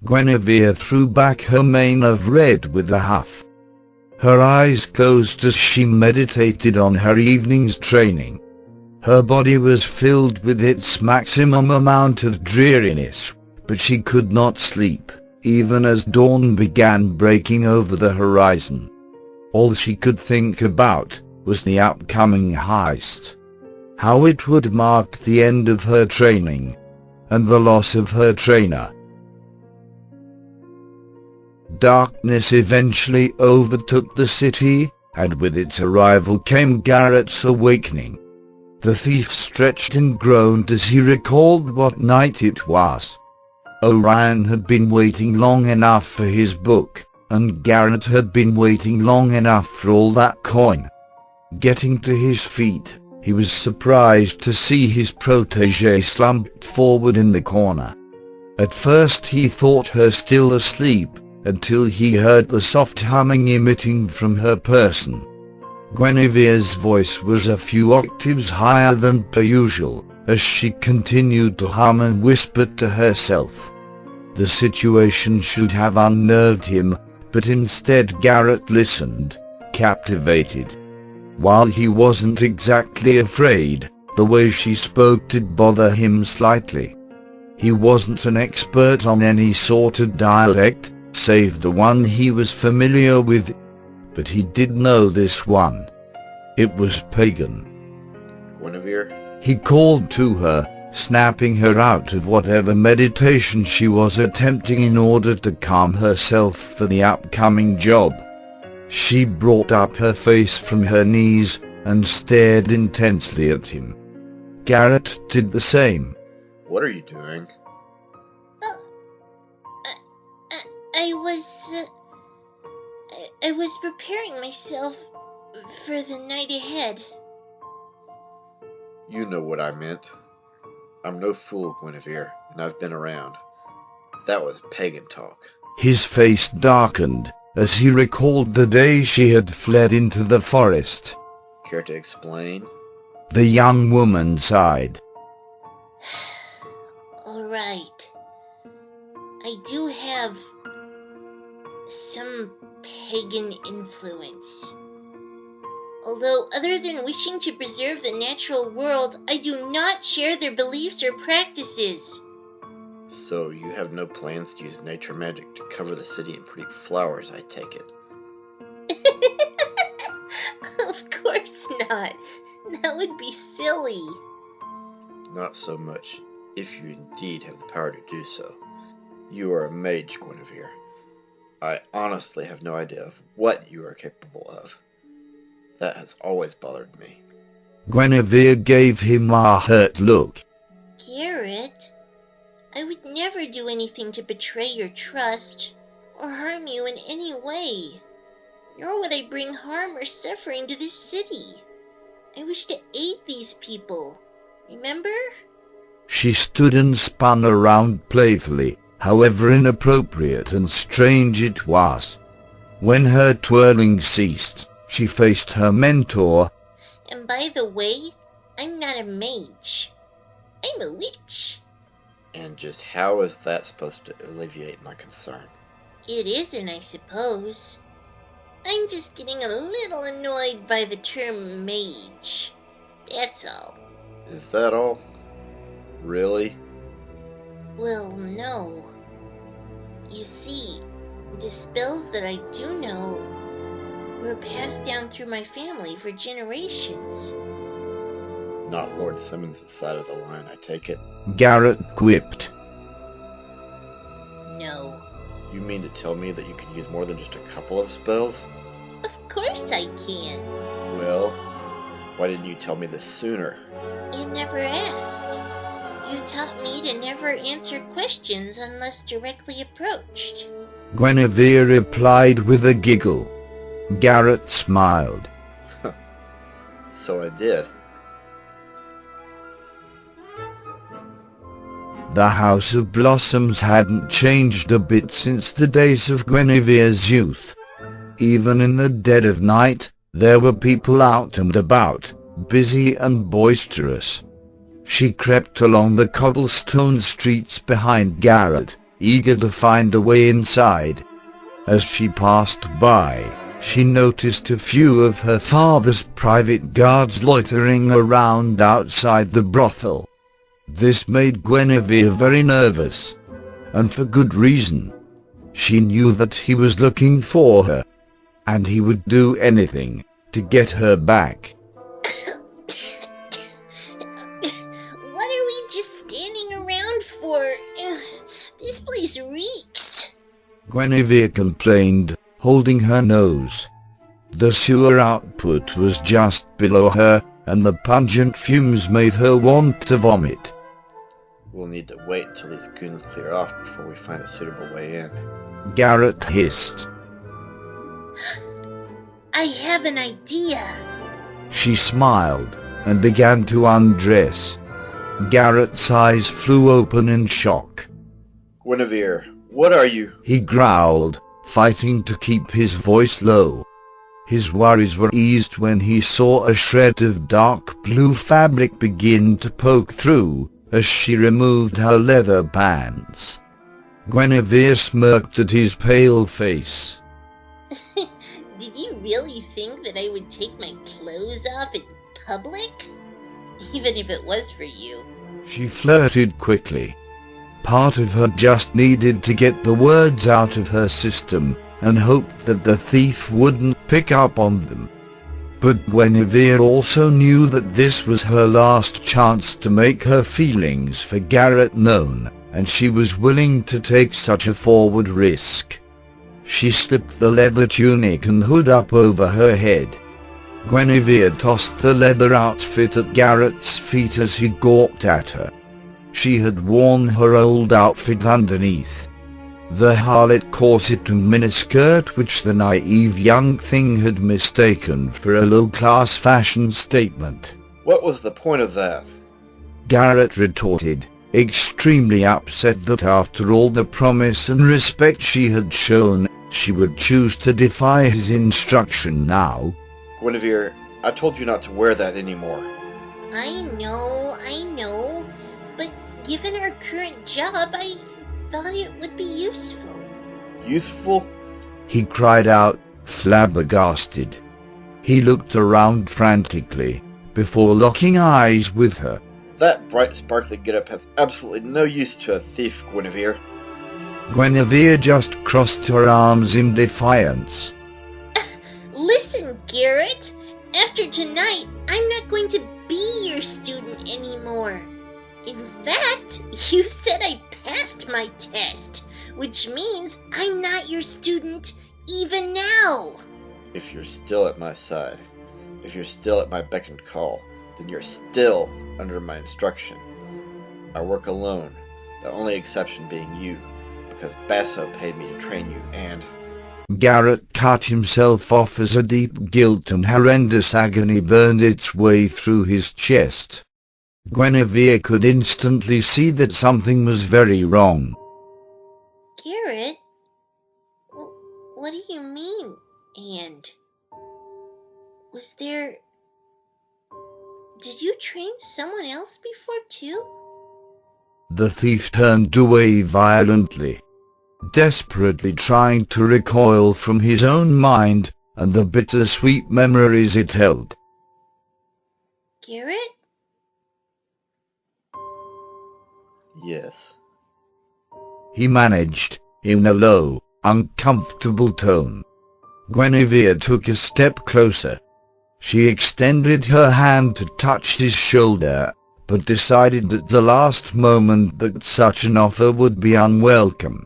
Guinevere threw back her mane of red with a huff. Her eyes closed as she meditated on her evening's training. Her body was filled with its maximum amount of dreariness, but she could not sleep, even as dawn began breaking over the horizon. All she could think about was the upcoming heist. How it would mark the end of her training, and the loss of her trainer. Darkness eventually overtook the city, and with its arrival came Garrett's awakening. The thief stretched and groaned as he recalled what night it was. Orion had been waiting long enough for his book, and Garrett had been waiting long enough for all that coin. Getting to his feet, he was surprised to see his protégé slumped forward in the corner. At first he thought her still asleep, until he heard the soft humming emitting from her person. Guinevere's voice was a few octaves higher than per usual, as she continued to hum and whispered to herself. The situation should have unnerved him, but instead Garrett listened, captivated. While he wasn't exactly afraid, the way she spoke did bother him slightly. He wasn't an expert on any sort of dialect, save the one he was familiar with, but he did know this one. It was pagan. Guinevere? He called to her, snapping her out of whatever meditation she was attempting in order to calm herself for the upcoming job. She brought up her face from her knees and stared intensely at him. Garrett did the same. What are you doing? I was preparing myself for the night ahead. You know what I meant. I'm no fool, Guinevere, and I've been around. That was pagan talk. His face darkened as he recalled the day she had fled into the forest. Care to explain? The young woman sighed. All right. I do have some pagan influence. Although, other than wishing to preserve the natural world, I do not share their beliefs or practices. So you have no plans to use nature magic to cover the city in pretty flowers, I take it. Of course not. That would be silly. Not so much, if you indeed have the power to do so. You are a mage, Guinevere. I honestly have no idea of what you are capable of. That has always bothered me. Guinevere gave him a hurt look. Garrett, I would never do anything to betray your trust or harm you in any way. Nor would I bring harm or suffering to this city. I wish to aid these people. Remember? She stood and spun around playfully, however inappropriate and strange it was. When her twirling ceased, she faced her mentor. And by the way, I'm not a mage. I'm a witch. And just how is that supposed to alleviate my concern? It isn't, I suppose. I'm just getting a little annoyed by the term mage. That's all. Is that all? Really? Well, no. You see, the spells that I do know were passed down through my family for generations. Not Lord Simmons' side of the line, I take it? Garrett quipped. No. You mean to tell me that you can use more than just a couple of spells? Of course I can. Well, why didn't you tell me this sooner? You never asked. You taught me to never answer questions unless directly approached. Guinevere replied with a giggle. Garrett smiled. So I did. The House of Blossoms hadn't changed a bit since the days of Guinevere's youth. Even in the dead of night, there were people out and about, busy and boisterous. She crept along the cobblestone streets behind Garrett, eager to find a way inside. As she passed by, she noticed a few of her father's private guards loitering around outside the brothel. This made Guinevere very nervous, and for good reason. She knew that he was looking for her, and he would do anything to get her back. What are we just standing around for? This place reeks. Guinevere complained, holding her nose. The sewer output was just below her, and the pungent fumes made her want to vomit. We'll need to wait until these goons clear off before we find a suitable way in. Garrett hissed. I have an idea. She smiled and began to undress. Garrett's eyes flew open in shock. Guinevere, what are you? He growled, fighting to keep his voice low. His worries were eased when he saw a shred of dark blue fabric begin to poke through as she removed her leather pants. Guinevere smirked at his pale face. Did you really think that I would take my clothes off in public? Even if it was for you. She flirted quickly. Part of her just needed to get the words out of her system and hoped that the thief wouldn't pick up on them. But Guinevere also knew that this was her last chance to make her feelings for Garrett known, and she was willing to take such a forward risk. She slipped the leather tunic and hood up over her head. Guinevere tossed the leather outfit at Garrett's feet as he gawked at her. She had worn her old outfit underneath. The harlot corset and miniskirt which the naive young thing had mistaken for a low-class fashion statement. What was the point of that? Garrett retorted, extremely upset that after all the promise and respect she had shown, she would choose to defy his instruction now. Guinevere, I told you not to wear that anymore. I know, but given our current job, I thought it would be useful. Useful? He cried out, flabbergasted. He looked around frantically, before locking eyes with her. That bright, sparkly getup has absolutely no use to a thief, Guinevere. Guinevere just crossed her arms in defiance. Listen, Garrett, after tonight, I'm not going to be your student anymore. In fact, you said I passed my test, which means I'm not your student even now. If you're still at my side, if you're still at my beck and call, then you're still under my instruction. I work alone, the only exception being you, because Basso paid me to train you, and... Garrett cut himself off as a deep guilt and horrendous agony burned its way through his chest. Guinevere could instantly see that something was very wrong. Garrett? What do you mean, and? Was there... Did you train someone else before, too? The thief turned away violently, desperately trying to recoil from his own mind and the bittersweet memories it held. Garrett? Yes. He managed, in a low, uncomfortable tone. Guinevere took a step closer. She extended her hand to touch his shoulder, but decided at the last moment that such an offer would be unwelcome.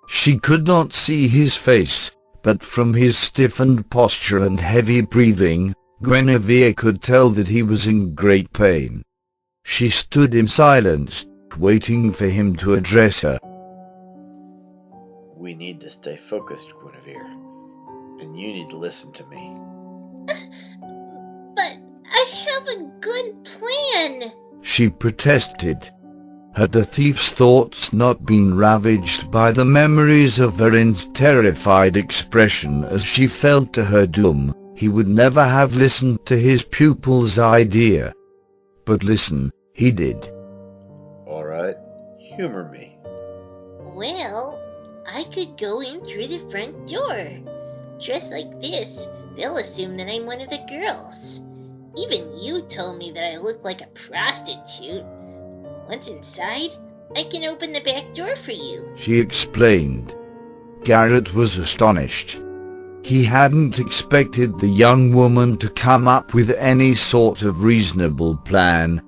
She could not see his face, but from his stiffened posture and heavy breathing, Guinevere could tell that he was in great pain. She stood in silence, waiting for him to address her. We need to stay focused, Guinevere, and you need to listen to me. But I have a good plan. She protested. Had the thief's thoughts not been ravaged by the memories of Verin's terrified expression as she fell to her doom, he would never have listened to his pupil's idea. But listen, he did. All right, humor me. Well, I could go in through the front door. Dressed like this, they'll assume that I'm one of the girls. Even you told me that I look like a prostitute. Once inside, I can open the back door for you. She explained. Garrett was astonished. He hadn't expected the young woman to come up with any sort of reasonable plan,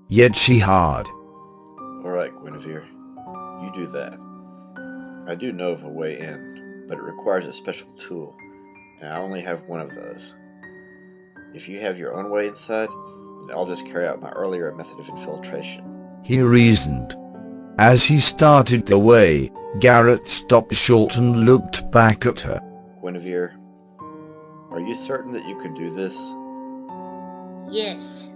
yet she had. Alright, Guinevere, you do that. I do know of a way in, but it requires a special tool, and I only have one of those. If you have your own way inside, then I'll just carry out my earlier method of infiltration. He reasoned. As he started the way, Garrett stopped short and looked back at her. Guinevere, are you certain that you can do this? Yes.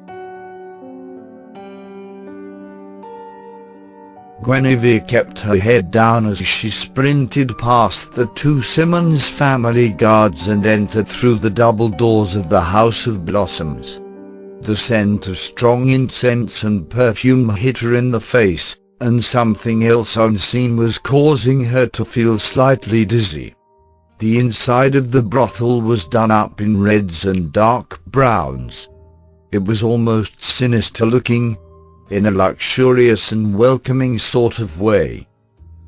Guinevere kept her head down as she sprinted past the two Simmons family guards and entered through the double doors of the House of Blossoms. The scent of strong incense and perfume hit her in the face, and something else unseen was causing her to feel slightly dizzy. The inside of the brothel was done up in reds and dark browns. It was almost sinister looking, in a luxurious and welcoming sort of way.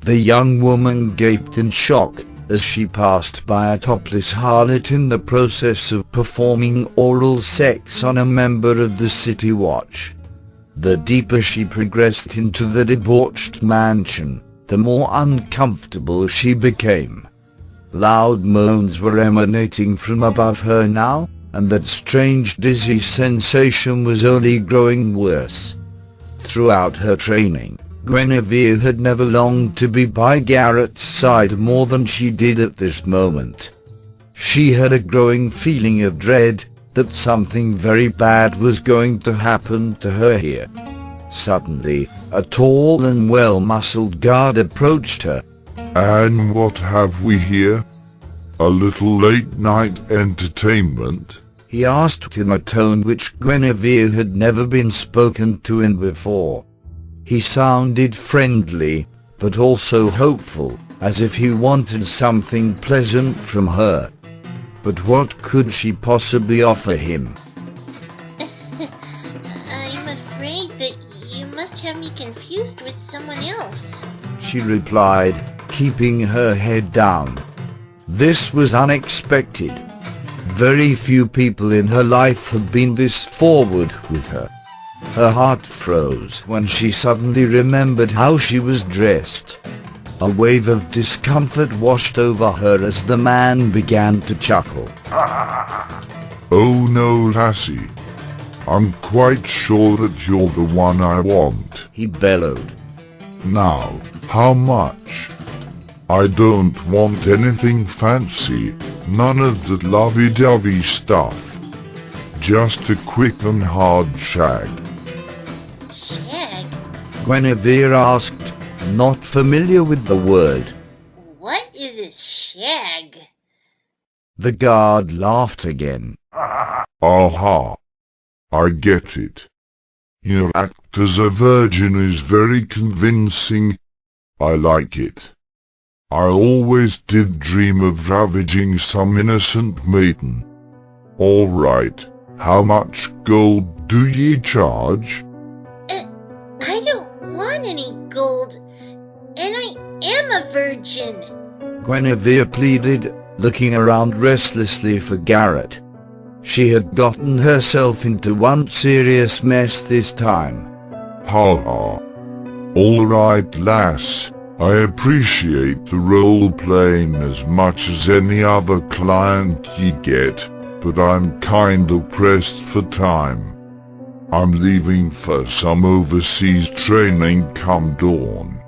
The young woman gaped in shock as she passed by a topless harlot in the process of performing oral sex on a member of the city watch. The deeper she progressed into the debauched mansion, the more uncomfortable she became. Loud moans were emanating from above her now, and that strange dizzy sensation was only growing worse. Throughout her training, Guinevere had never longed to be by Garrett's side more than she did at this moment. She had a growing feeling of dread that something very bad was going to happen to her here. Suddenly, a tall and well-muscled guard approached her. And what have we here? A little late-night entertainment? He asked in a tone which Guinevere had never been spoken to in before. He sounded friendly, but also hopeful, as if he wanted something pleasant from her. But what could she possibly offer him? I'm afraid that you must have me confused with someone else. She replied, keeping her head down. This was unexpected. Very few people in her life had been this forward with her. Her heart froze when she suddenly remembered how she was dressed. A wave of discomfort washed over her as the man began to chuckle. Oh no, lassie. I'm quite sure that you're the one I want. He bellowed. Now, how much? I don't want anything fancy, none of the lovey-dovey stuff. Just a quick and hard shag. Shag? Guinevere asked, not familiar with the word. What is a shag? The guard laughed again. Aha! I get it. Your act as a virgin is very convincing. I like it. I always did dream of ravaging some innocent maiden. All right, how much gold do ye charge? I don't want any gold, and I am a virgin. Guinevere pleaded, looking around restlessly for Garrett. She had gotten herself into one serious mess this time. Ha ha. All right, lass. I appreciate the role-playing as much as any other client ye get, but I'm kinda pressed for time. I'm leaving for some overseas training come dawn.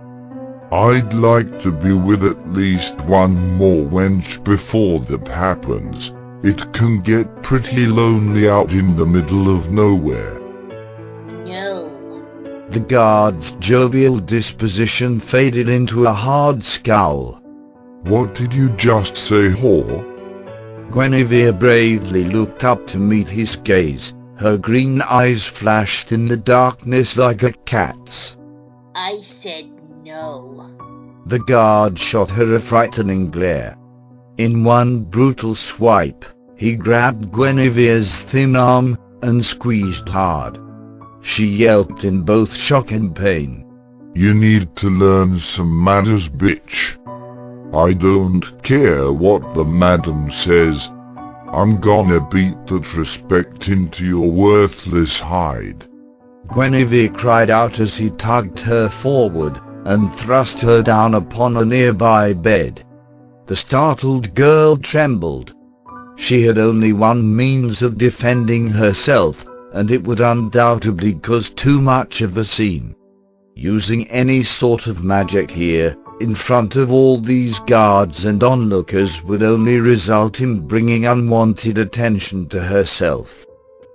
I'd like to be with at least one more wench before that happens. It can get pretty lonely out in the middle of nowhere. No. The guard's jovial disposition faded into a hard scowl. What did you just say, whore? Guinevere bravely looked up to meet his gaze. Her green eyes flashed in the darkness like a cat's. I said no. The guard shot her a frightening glare. In one brutal swipe, he grabbed Guinevere's thin arm and squeezed hard. She yelped in both shock and pain. You need to learn some manners, bitch. I don't care what the madam says. I'm gonna beat that respect into your worthless hide. Guinevere cried out as he tugged her forward and thrust her down upon a nearby bed. The startled girl trembled. She had only one means of defending herself, and it would undoubtedly cause too much of a scene. Using any sort of magic here, in front of all these guards and onlookers, would only result in bringing unwanted attention to herself.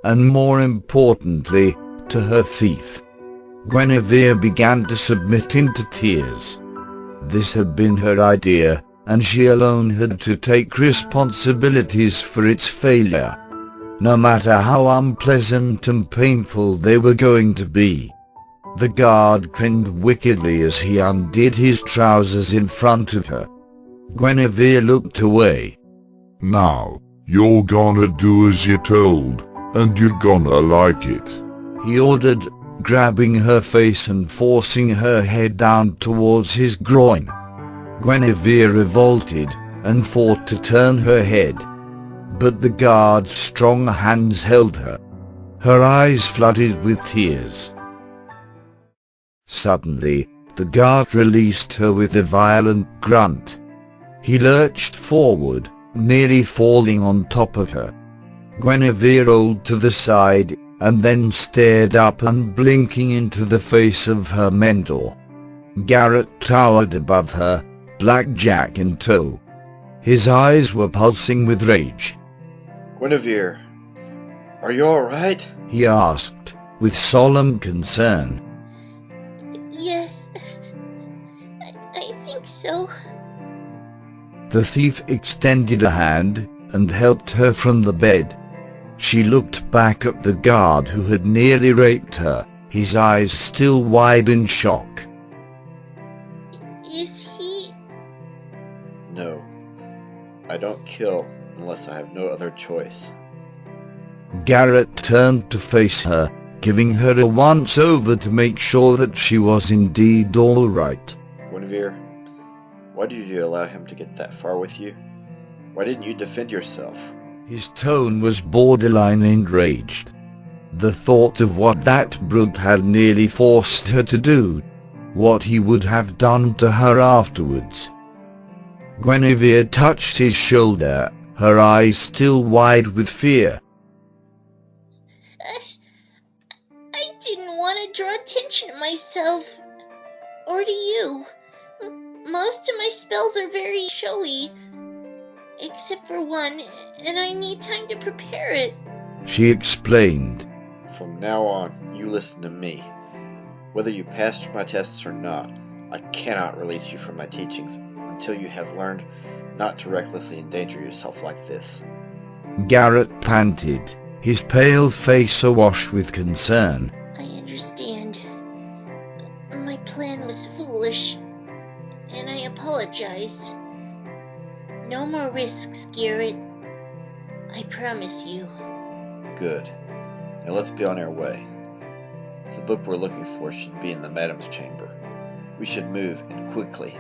And more importantly, to her thief. Guinevere began to submit into tears. This had been her idea, and she alone had to take responsibilities for its failure, no matter how unpleasant and painful they were going to be. The guard grinned wickedly as he undid his trousers in front of her. Guinevere looked away. Now, you're gonna do as you're told, and you're gonna like it, he ordered, grabbing her face and forcing her head down towards his groin. Guinevere revolted and fought to turn her head, but the guard's strong hands held her. Her eyes flooded with tears. Suddenly, the guard released her with a violent grunt. He lurched forward, nearly falling on top of her. Guinevere rolled to the side and then stared up unblinking into the face of her mentor. Garrett towered above her, blackjack in tow. His eyes were pulsing with rage. Guinevere, are you alright? He asked, with solemn concern. Yes, I think so. The thief extended a hand and helped her from the bed. She looked back at the guard who had nearly raped her, his eyes still wide in shock. Is he... No. I don't kill unless I have no other choice. Garrett turned to face her, giving her a once-over to make sure that she was indeed all right. Guinevere, why did you allow him to get that far with you? Why didn't you defend yourself? His tone was borderline enraged. The thought of what that brute had nearly forced her to do, what he would have done to her afterwards. Guinevere touched his shoulder, her eyes still wide with fear. I didn't want to draw attention to myself. Or to you. Most of my spells are very showy. Except for one, and I need time to prepare it. She explained. From now on, you listen to me. Whether you passed my tests or not, I cannot release you from my teachings until you have learned not to recklessly endanger yourself like this. Garrett panted, his pale face awash with concern. I understand. My plan was foolish, and I apologize. No more risks, Garrett. I promise you. Good. Now let's be on our way. The book we're looking for should be in the madam's chamber. We should move, and quickly,